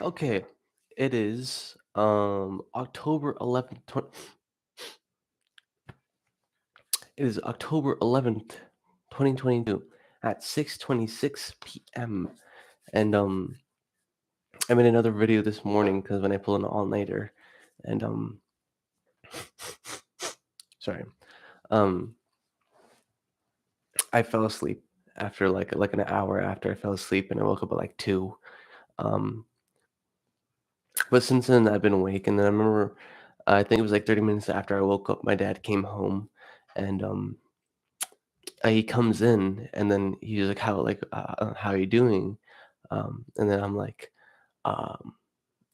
Okay, it is October 11th. It is October 11th, 2022 at 6:26 p.m. And I made another video this morning because when I pull an all-nighter and sorry. Um I fell asleep after like an hour after I fell asleep, and I woke up at like 2. Um but since then I've been awake, and then I remember I think it was like 30 minutes after I woke up, my dad came home, and he comes in, and then he's like, how are you doing?" And then I'm like, um,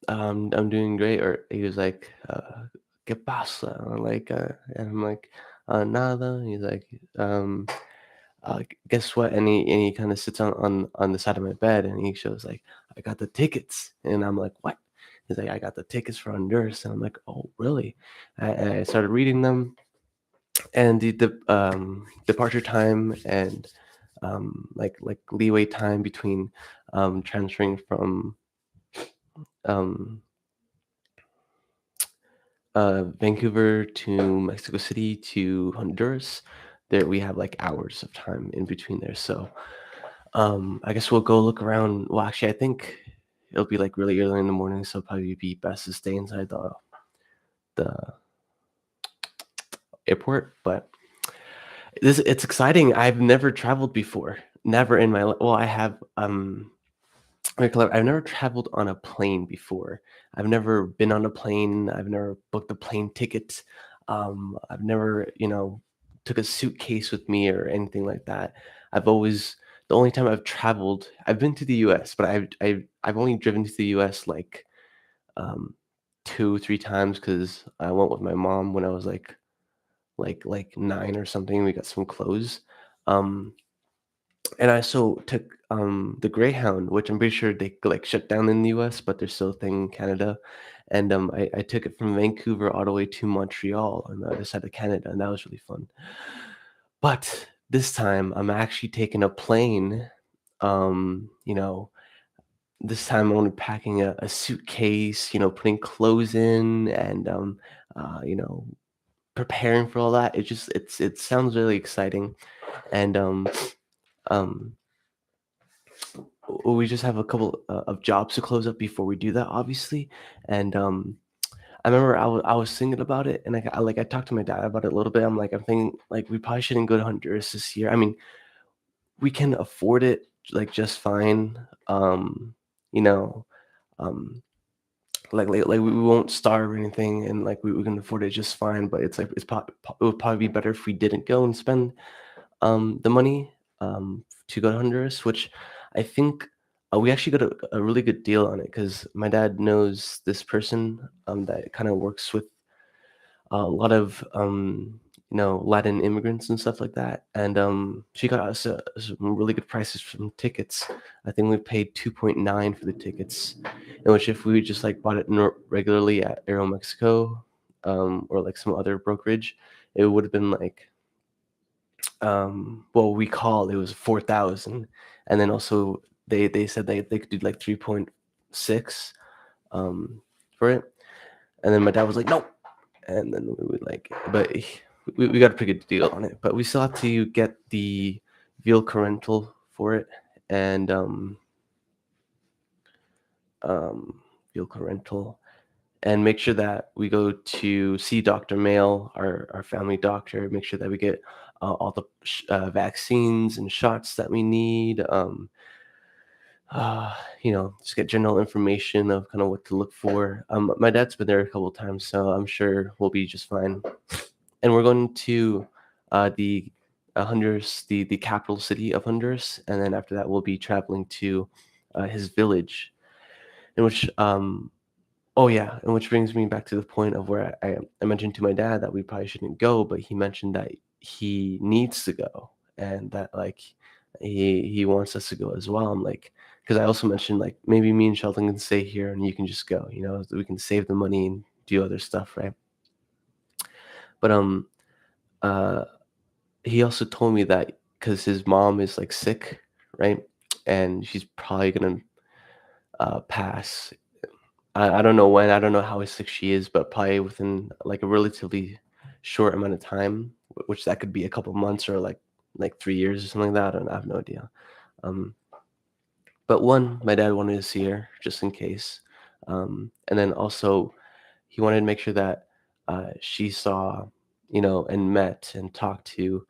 I'm doing great." Or he was like, "¿Qué pasa?" And I'm like, "Nada." He's like, "Guess what?" And he kind of sits on the side of my bed, and he shows like, "I got the tickets." And I'm like, "What?" He's like, "I got the tickets for Honduras." And I'm like, "Oh, really?" I started reading them, and the departure time and like leeway time between transferring from um, Vancouver to Mexico City to Honduras. There we have like hours of time in between there. So I guess we'll go look around. Well, actually, I think it'll be like really early in the morning, so it'll probably be best to stay inside the airport. But it's exciting. I've never traveled before. Never in my well, I have very clever. I've never traveled on a plane before. I've never been on a plane. I've never booked a plane ticket. I've never, took a suitcase with me or anything like that. I've always the only time I've traveled, I've been to the U.S., but I've only driven to the U.S. like um, 2, 3 times because I went with my mom when I was like 9 or something. We got some clothes. Um, and I also took, the Greyhound, which I'm pretty sure they, like, shut down in the US, but they're still a thing in Canada, and, I took it from Vancouver all the way to Montreal on the other side of Canada, and that was really fun. But this time, I'm actually taking a plane, this time I'm only packing a suitcase, putting clothes in and, preparing for all that. It sounds really exciting, and, um we just have a couple of jobs to close up before we do that, obviously. And I remember I was thinking about it, and I talked to my dad about it a little bit. I'm thinking like we probably shouldn't go to Honduras this year. I mean, we can afford it like just fine. You know, um, like we won't starve or anything, and like we can afford it just fine. But it's like it would probably be better if we didn't go and spend the money to go to Honduras, which I think we actually got a really good deal on it because my dad knows this person that kind of works with a lot of Latin immigrants and stuff like that, and she got us some really good prices from tickets. I think we paid 2.9 for the tickets, in which if we just like bought it regularly at Aeromexico or like some other brokerage, it would have been like well, we called, it was 4,000, and then also they said they could do like 3.6 for it, and then my dad was like, "No," and then we would like, but we got a pretty good deal on it, but we still have to get the vehicle rental for it, and um, vehicle rental, and make sure that we go to see Dr. Mail, our family doctor, make sure that we get all the vaccines and shots that we need. Just get general information of kind of what to look for. My dad's been there a couple of times, so I'm sure we'll be just fine. And we're going to the Honduras, the capital city of Honduras, and then after that, we'll be traveling to his village, in which oh, yeah, and which brings me back to the point of where I mentioned to my dad that we probably shouldn't go, but he mentioned that he needs to go and that, like, he wants us to go as well. I'm like, because I also mentioned, like, maybe me and Sheldon can stay here and you can just go, so we can save the money and do other stuff, right? But, uh, he also told me that because his mom is, like, sick, right? And she's probably gonna pass, I don't know when, I don't know how sick she is, but probably within, like, a relatively short amount of time, which that could be a couple months or, like 3 years or something like that, I have no idea. Um, but one, my dad wanted to see her just in case, and then also he wanted to make sure that, she saw, and met and talked to,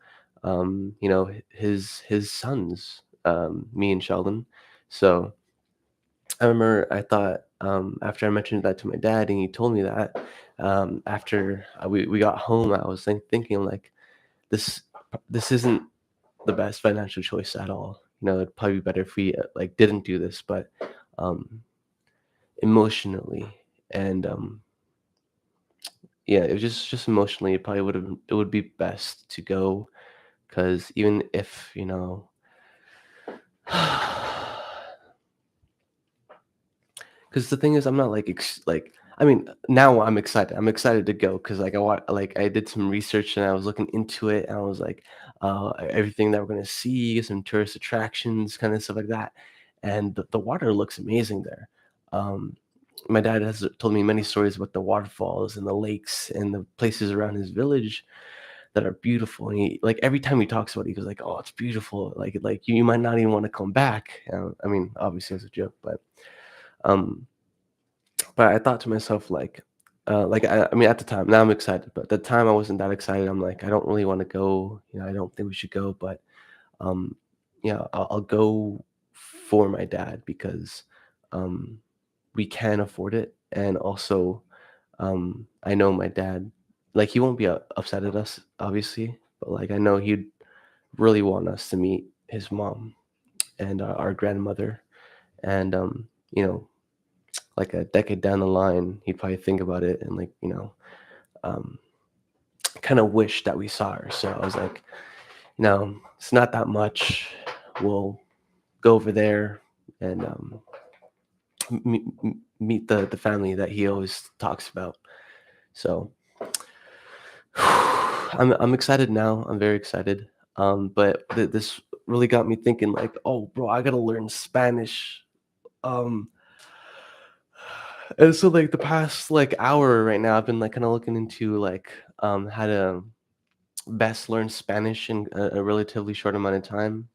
his sons, me and Sheldon. So I remember I thought, after I mentioned that to my dad and he told me that, after we got home, I was thinking like this this isn't the best financial choice at all. It'd probably be better if we like didn't do this, but um, emotionally and yeah, it was just emotionally, it would be best to go because even if because the thing is, I'm not like I mean, now I'm excited. I'm excited to go because like I did some research and I was looking into it and I was like, everything that we're gonna see, some tourist attractions, kind of stuff like that, and the water looks amazing there. Um, my dad has told me many stories about the waterfalls and the lakes and the places around his village that are beautiful. And he like every time he talks about it, he goes like, "Oh, it's beautiful. Like you might not even want to come back." I mean, obviously it's a joke, um, but I thought to myself, I mean, at the time, now I'm excited, but at the time I wasn't that excited. I'm like, I don't really want to go. I don't think we should go, but um, yeah, I'll go for my dad because um, we can afford it, and also I know my dad, like he won't be upset at us, obviously, but like I know he'd really want us to meet his mom and our grandmother, and like a decade down the line, he'd probably think about it and um, kind of wish that we saw her. So I was like, it's not that much. We'll go over there and meet the family that he always talks about. So I'm excited now. I'm very excited. But this really got me thinking, like, oh, bro, I gotta learn Spanish. Um, and so like the past like hour right now, I've been like kind of looking into like how to best learn Spanish in a relatively short amount of time.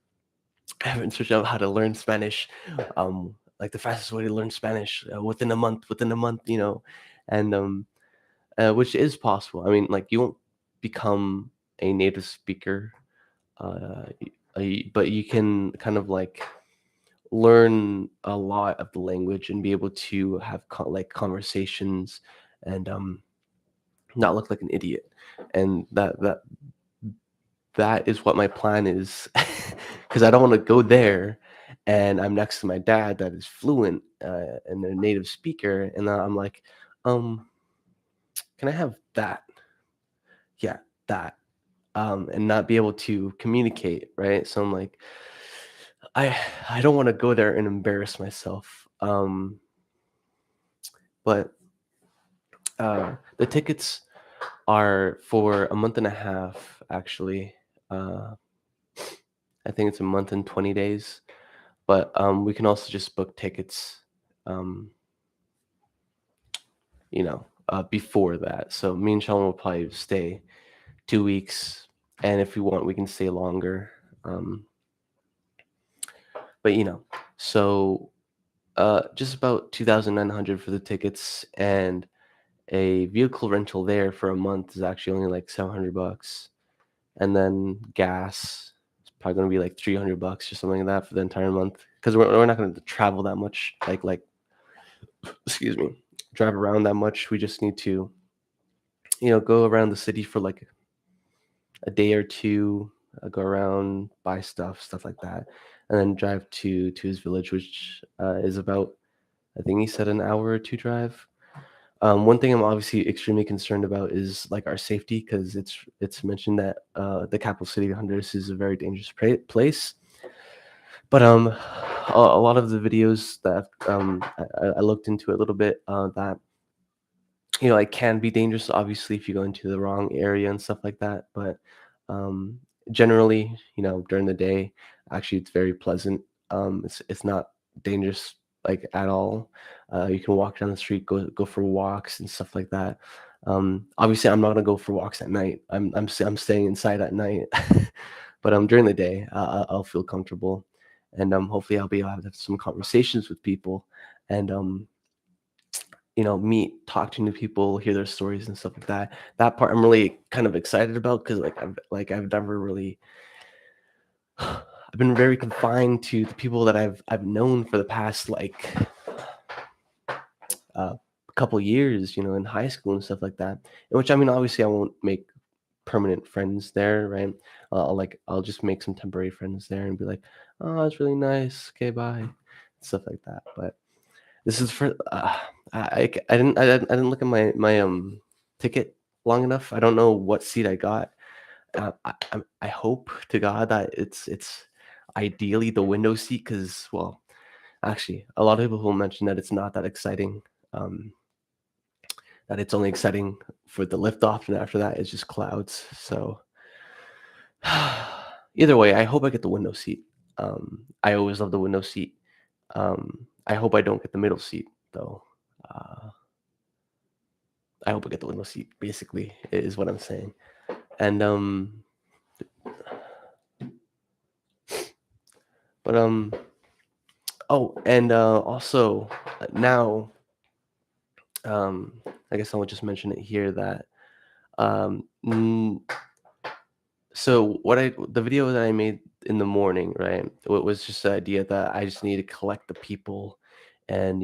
I haven't searched out how to learn Spanish, like the fastest way to learn Spanish within a month, and which is possible. I mean, like you won't become a native speaker, but you can kind of like learn a lot of the language and be able to have like conversations and not look like an idiot. And that is what my plan is, because I don't want to go there and I'm next to my dad that is fluent and a native speaker, and I'm like, um, can I have that? Yeah, that. And not be able to communicate, right? So I'm like, I don't want to go there and embarrass myself. But the tickets are for a month and a half, actually. Uh, I think it's a month and 20 days. But we can also just book tickets, um, before that. So me and Sean will probably stay 2 weeks, and if we want, we can stay longer. Um, but so just about 2,900 for the tickets, and a vehicle rental there for a month is actually only like 700 bucks, and then gas is probably going to be like 300 bucks or something like that for the entire month because we're not going to travel that much, like excuse me, drive around that much. We just need to, go around the city for like a day or two, go around, buy stuff like that, and then drive to his village, which is about, I think he said, an hour or two drive. One thing I'm obviously extremely concerned about is like our safety because it's mentioned that the capital city of Honduras is a very dangerous place. But a lot of the videos that I looked into a little bit, that it can be dangerous, obviously, if you go into the wrong area and stuff like that. But um, generally, during the day, actually, it's very pleasant. It's not dangerous like at all. You can walk down the street, go for walks and stuff like that. Obviously, I'm not gonna go for walks at night. I'm staying inside at night, but during the day, I'll feel comfortable, and hopefully I'll be able to have some conversations with people, and meet, talk to new people, hear their stories and stuff like that. That part I'm really kind of excited about because I've never really I've been very confined to the people that I've known for the past uh, couple years, in high school and stuff like that. In which I mean, obviously, I won't make permanent friends there, right? I'll just make some temporary friends there and be like, oh, it's really nice. Okay, bye, stuff like that. But this is for I didn't look at my ticket long enough. I don't know what seat I got. I hope to God that it's ideally the window seat because, well, actually, a lot of people will mention that it's not that exciting. Um, that it's only exciting for the liftoff, and after that, it's just clouds. So, either way, I hope I get the window seat. I always love the window seat. I hope I don't get the middle seat though. Uh, I hope I get the window seat. Basically, is what I'm saying. And but oh, and also now, um, I guess I'll just mention it here that um, mm, so the video that I made in the morning, right? It was just the idea that I just need to collect the people and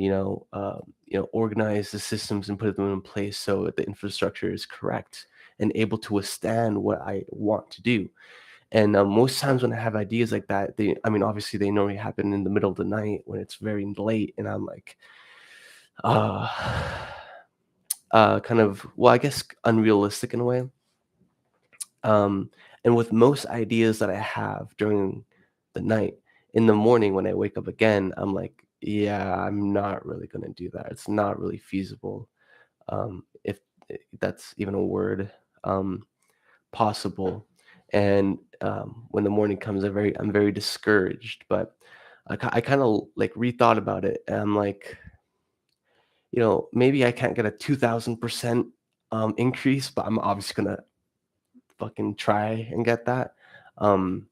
organize the systems and put them in place so the infrastructure is correct and able to withstand what I want to do. And most times when I have ideas like that, I mean, obviously they normally happen in the middle of the night when it's very late, and I'm like, uh, kind of, well, I guess unrealistic in a way. Um, and with most ideas that I have during the night, in the morning when I wake up again, I'm like, yeah, I'm not really going to do that. It's not really feasible. If that's even a word, possible. And when the morning comes, I'm very discouraged. But I kind of like rethought about it, and I'm like, maybe I can't get a 2,000% increase, but I'm obviously gonna fucking try and get that. Um,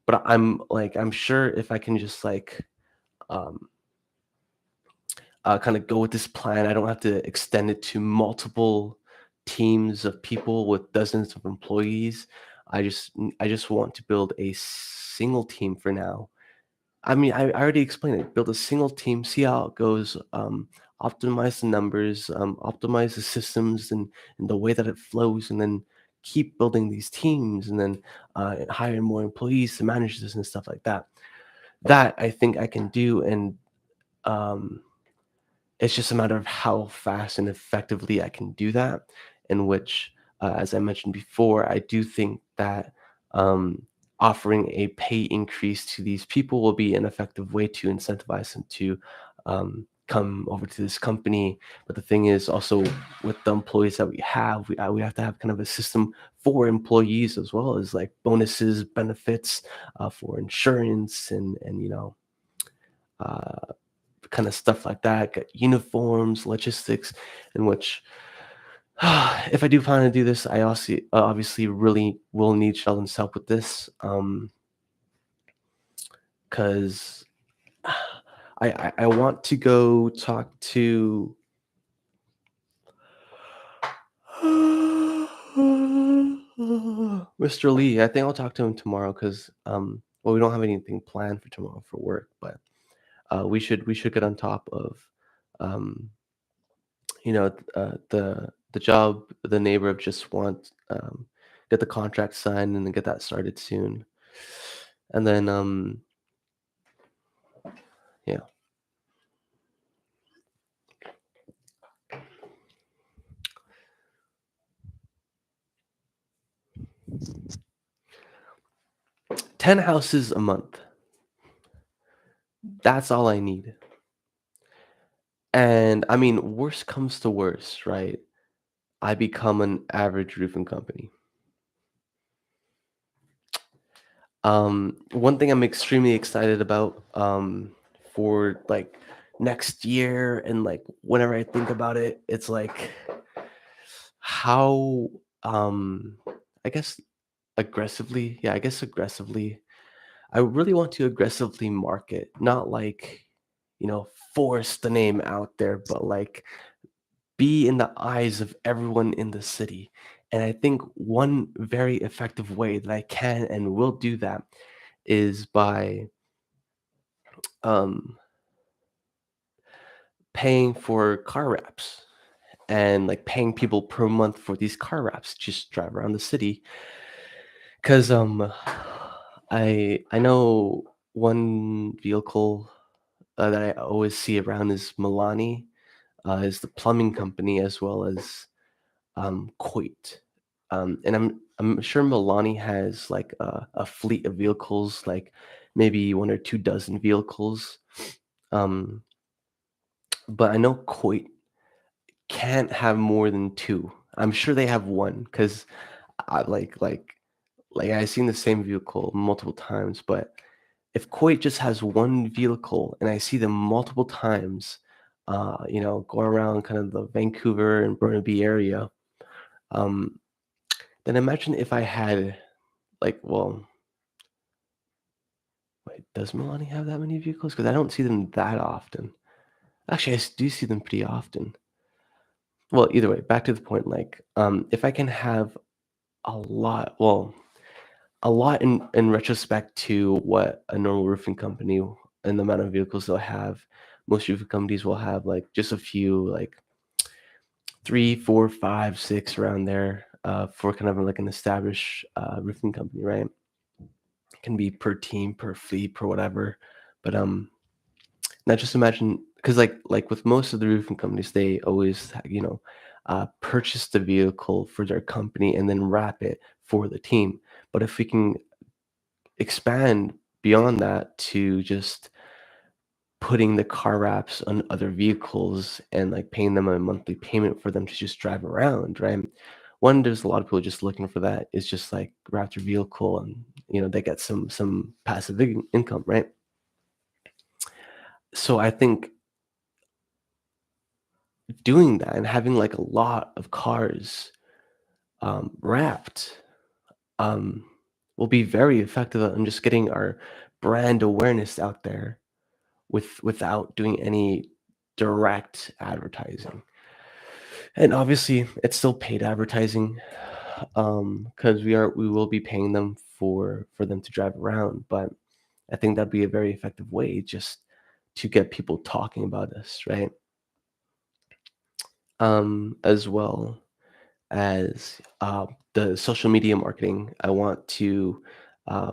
but I'm sure if I can just um, kind of go with this plan, I don't have to extend it to multiple teams of people with dozens of employees. I just want to build a single team for now. I mean, I already explained it. Build a single team, see how it goes, optimize the numbers, optimize the systems and the way that it flows, and then keep building these teams, and then hire more employees to manage this and stuff like that. That I think I can do, and um, it's just a matter of how fast and effectively I can do that. In which, as I mentioned before, I do think that um, offering a pay increase to these people will be an effective way to incentivize them to come over to this company. But the thing is, also with the employees that we have to have kind of a system for employees as well as like bonuses, benefits, for insurance, and uh, kind of stuff like that, got uniforms, logistics, in which if I do plan to do this, I also obviously really will need Sheldon's help with this, because I want to go talk to Mr. Lee. I think I'll talk to him tomorrow because well, we don't have anything planned for tomorrow for work, but we should get on top of um the job the neighbor just wants, get the contract signed and then get that started soon, and then yeah, 10 houses a month, that's all I need. And I mean, worst comes to worst, right? I become an average roofing company. One thing I'm extremely excited about, for like next year, and, like, whenever I think about it, it's like how, um, I guess I guess aggressively, I really want to aggressively market, not like, force the name out there, but, like, be in the eyes of everyone in the city. And I think one very effective way that I can and will do that is by, um, paying for car wraps and, like, paying people per month for these car wraps, just drive around the city. 'Cause, I know one vehicle, that I always see around is Milani, is the plumbing company, as well as, Coit. And I'm sure Milani has, like, a fleet of vehicles, like, maybe 1 or 2 dozen vehicles. Um, but I know Coit can't have more than 2. I'm sure they have 1 because I I've seen the same vehicle multiple times, but if Kuwait just has 1 vehicle and I see them multiple times, going around kind of the Vancouver and Burnaby area, um, then imagine if I had, like, well, wait, does Milani have that many vehicles? Because I don't see them that often. Actually, do see them pretty often. Well, either way, back to the point, like, if I can have a lot in retrospect to what a normal roofing company and the amount of vehicles they'll have. Most roofing companies will have, like, just a few, like, 3, 4, 5, 6 around there, for kind of like an established, roofing company, right? Can be per team, per fleet, per whatever. But, now just imagine, because like with most of the roofing companies, they always, purchase the vehicle for their company and then wrap it for the team. But if we can expand beyond that to just putting the car wraps on other vehicles and, like, paying them a monthly payment for them to just drive around, right? One, there's a lot of people just looking for that. It's just like wrap their vehicle and, they get some passive income, right? So I think doing that and having, like, a lot of cars, wrapped, um, will be very effective on just getting our brand awareness out there without doing any direct advertising. And obviously, it's still paid advertising, because we will be paying them for them to drive around, but I think that'd be a very effective way just to get people talking about us, right? As well as, the social media marketing, I want to, uh,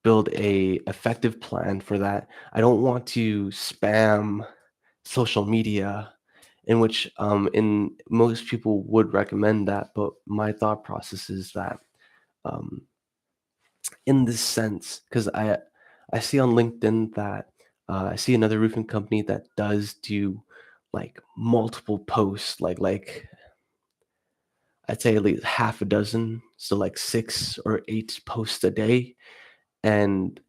build a effective plan for that. I don't want to spam social media, in which, in most people would recommend that, but my thought process is that, um, in this sense, because I see on LinkedIn that, I see another roofing company that does do, like, multiple posts, like I'd say at least half a dozen, so like 6 or 8 posts a day, and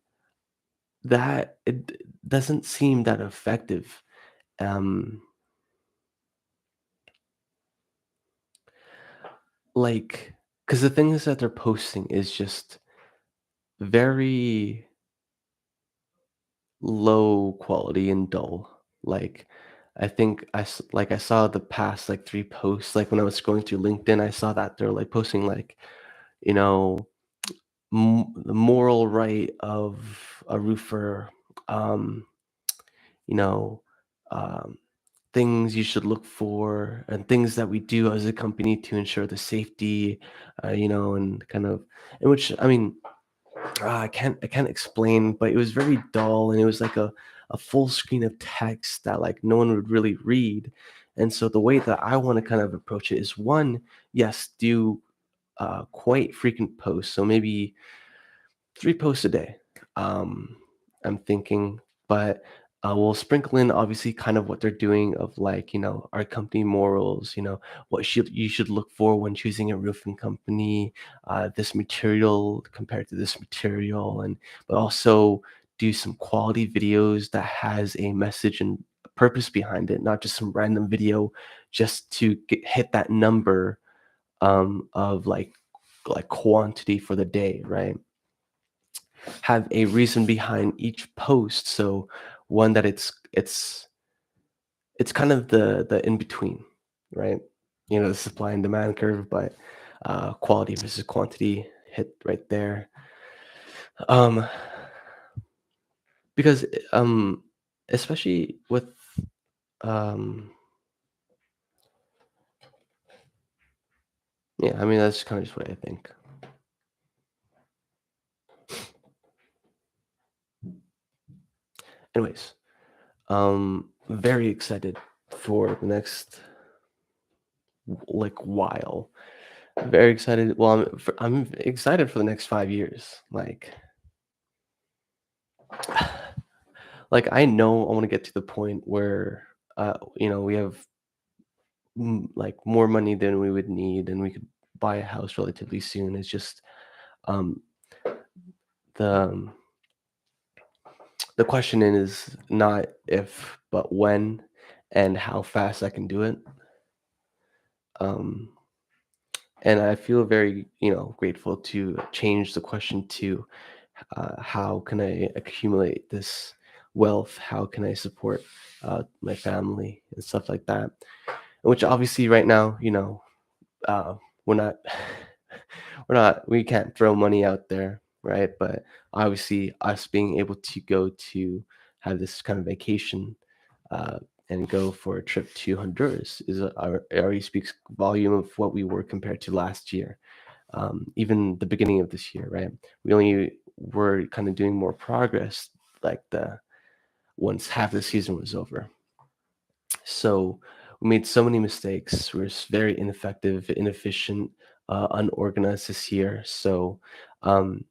that it doesn't seem that effective. Um, like, because the things that they're posting is just very low quality and dull. Like, I think I saw the past, like, 3 posts, like, when I was scrolling through LinkedIn, I saw that they're, like, posting, like, you know, the moral right of a roofer, um, you know, um, things you should look for and things that we do as a company to ensure the safety, and kind of, in which, I mean, I can't explain, but it was very dull, and it was like a full screen of text that, like, no one would really read. And so the way that I want to kind of approach it is, one, yes, do, quite frequent posts. So maybe 3 posts a day. Um, I'm thinking, but, we'll sprinkle in obviously kind of what they're doing of, like, our company morals, what you should look for when choosing a roofing company, this material compared to this material, and but also do some quality videos that has a message and purpose behind it, not just some random video just to hit that number of like quantity for the day, right? Have a reason behind each post, so one that it's kind of the in between, right? You know, the supply and demand curve, but quality versus quantity hit right there. Um, because especially with um, yeah, I mean that's kind of just what I think. Anyways, very excited for the next like while. Very excited. Well, I'm excited for the next 5 years. Like I know I want to get to the point where we have like more money than we would need, and we could buy a house relatively soon. It's just um, the um, the question is not if, but when, and how fast I can do it. Um, and I feel very, grateful to change the question to how can I accumulate this wealth? How can I support my family and stuff like that? Which obviously, right now, we're not, we can't throw money out there, right? But obviously, us being able to go to have this kind of vacation uh, and go for a trip to Honduras it already speaks volume of what we were compared to last year, even the beginning of this year, right? We only were kind of doing more progress like the once half the season was over. So we made so many mistakes. We were very ineffective, inefficient, unorganized this year. So, um,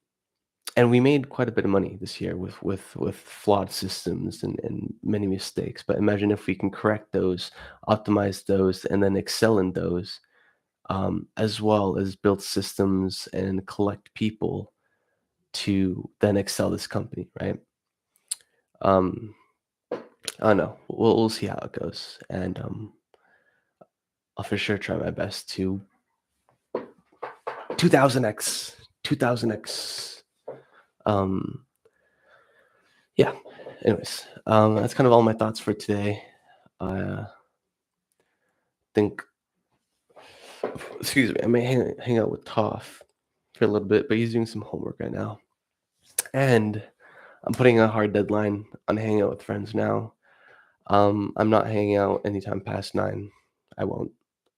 and we made quite a bit of money this year with flawed systems and many mistakes. But imagine if we can correct those, optimize those, and then excel in those, as well as build systems and collect people to then excel this company, right? Um, I don't know. We'll see how it goes, and I'll for sure try my best to 2000x, 2000x. Um, yeah. Anyways, that's kind of all my thoughts for today. I think, excuse me, I may hang out with Toph for a little bit, but he's doing some homework right now, and I'm putting a hard deadline on hanging out with friends now. I'm not hanging out anytime past 9. I won't.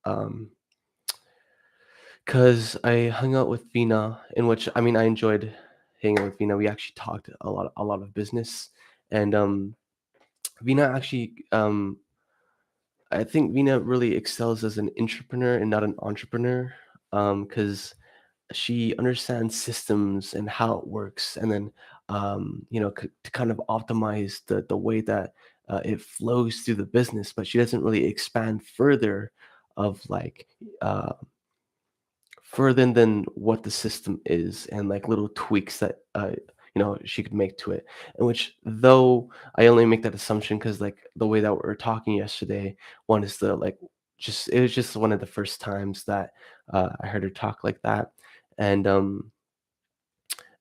Um, cause I hung out with Vina, in which I mean I enjoyed hanging out with Vina. We actually talked a lot of business, and Vina actually I think Vina really excels as an entrepreneur and not an entrepreneur. Cause she understands systems and how it works, and then to kind of optimize the way that it flows through the business, but she doesn't really expand further of like uh, further than what the system is, and like little tweaks that she could make to it. In which, though I only make that assumption because like the way that we were talking yesterday, one is the like just it was just one of the first times that I heard her talk like that, and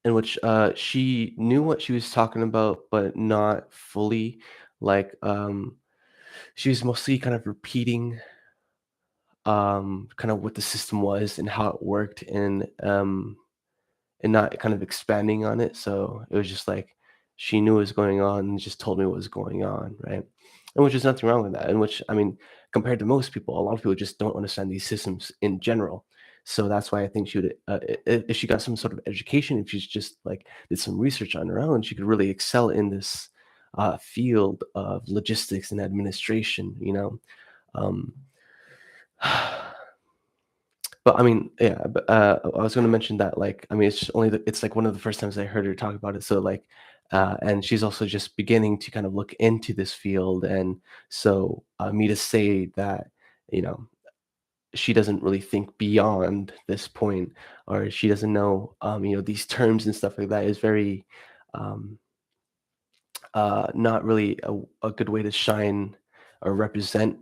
in which she knew what she was talking about, but not fully. Like she was mostly kind of repeating kind of what the system was and how it worked, and not kind of expanding on it. So it was just like she knew what was going on and just told me what was going on, right? And which is nothing wrong with that. And which I mean, compared to most people, a lot of people just don't understand these systems in general. So that's why I think she would, if she got some sort of education, if she's just like did some research on her own, she could really excel in this field of logistics and administration. Um, But I mean, yeah, but, I was gonna mention that, like, I mean, it's like one of the first times I heard her talk about it, so, like, and she's also just beginning to kind of look into this field, and so, me to say that, you know, she doesn't really think beyond this point, or she doesn't know, these terms and stuff like that is very, um, not really a good way to shine or represent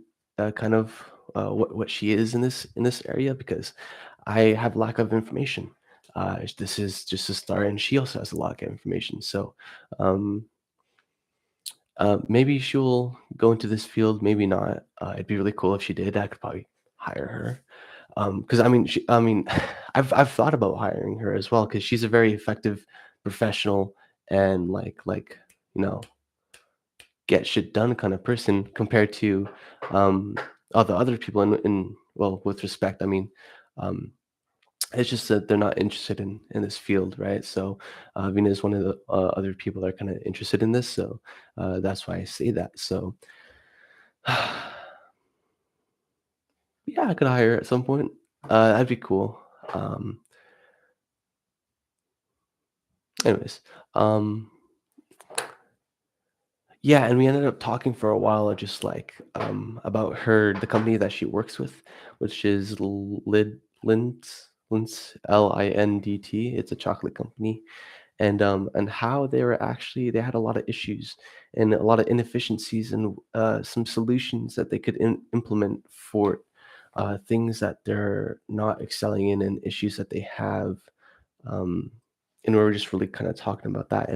kind of what she is in this area because I have lack of information. This is just a start, and she also has a lack of information. So um, maybe she'll go into this field, maybe not. It'd be really cool if she did. I could probably hire her. Because I mean, I've thought about hiring her as well because she's a very effective professional and you know get shit done kind of person compared to um, all the other people in well, with respect, I mean, um, it's just that they're not interested in this field, right? So Vina is one of the other people that are kind of interested in this, so that's why I say that. So yeah, I could hire her at some point. That'd be cool. Um, anyways, um, yeah, and we ended up talking for a while, just about the company that she works with, which is Lindt, Lindt. It's a chocolate company, and how they had a lot of issues and a lot of inefficiencies and some solutions that they could implement for things that they're not excelling in and issues that they have. Um, and we were just really kind of talking about that.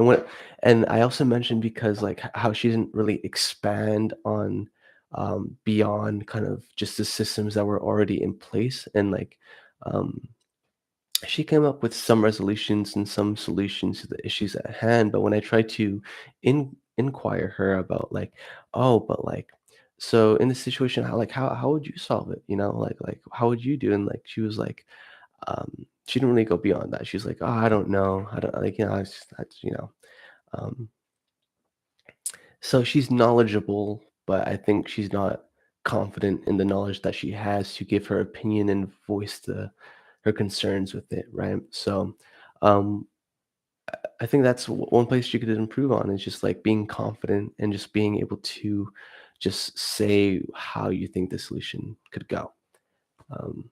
And I also mentioned because how she didn't really expand on beyond kind of just the systems that were already in place and um, she came up with some resolutions and some solutions to the issues at hand, but when I tried to inquire her about oh, but so in this situation, how would you solve it? You know, how would you do? And she was she didn't really go beyond that. She's like, oh, I don't know. I don't like, um, so she's knowledgeable, but I think she's not confident in the knowledge that she has to give her opinion and voice her concerns with it, right? So, um, I think that's one place you could improve on is just being confident and just being able to just say how you think the solution could go. Um,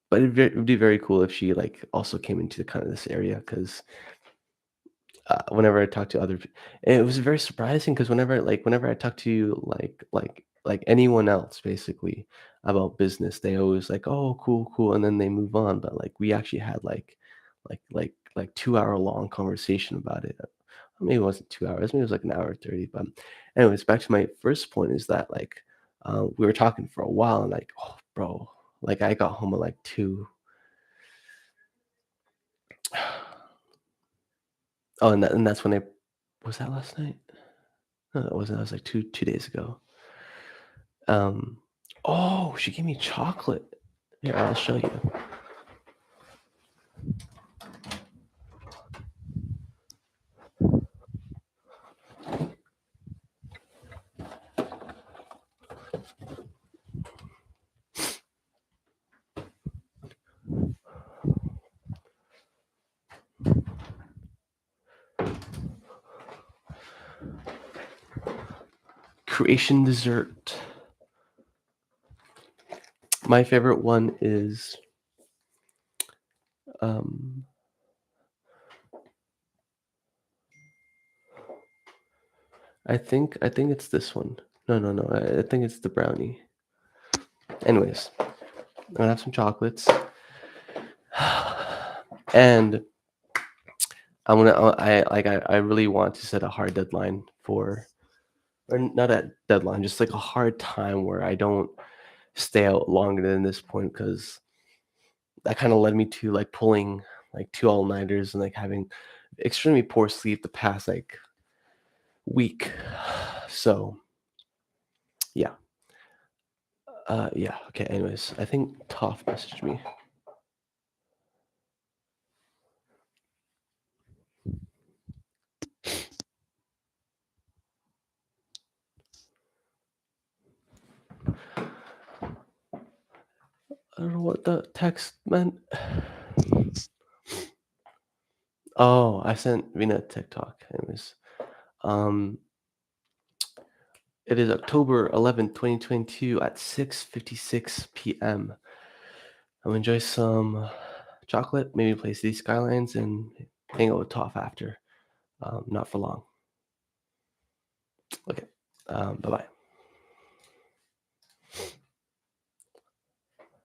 but it'd be very cool if she also came into kind of this area because whenever I talk to it was very surprising because whenever I talk to anyone else basically about business, they always like, "Oh, cool, cool," and then they move on. But we actually had 2 hour long conversation about it. Maybe it wasn't 2 hours, maybe it was like an hour 30. But anyways, back to my first point is that we were talking for a while and oh, bro, I got home at like two. Oh, and that's when I was that last night. No, that wasn't. That was like 2 days ago. Um, oh, she gave me chocolate. Here, I'll show you. Creation dessert. My favorite one is um I think it's this one. No, no, no. I think it's the brownie. Anyways, I'm gonna have some chocolates. And I really want to set a hard deadline for or not a deadline, just like a hard time where I don't stay out longer than this point because that kind of led me to pulling two all-nighters and having extremely poor sleep the past week. So yeah. Yeah, okay, anyways, I think Toph messaged me. I don't know what the text meant. Oh, I sent Vina a TikTok. Anyways, um, it is October 11th, 2022 at 6:56 p.m. I'm gonna enjoy some chocolate, maybe play City Skylines, and hang out with Toph after. Not for long. Okay. Bye bye.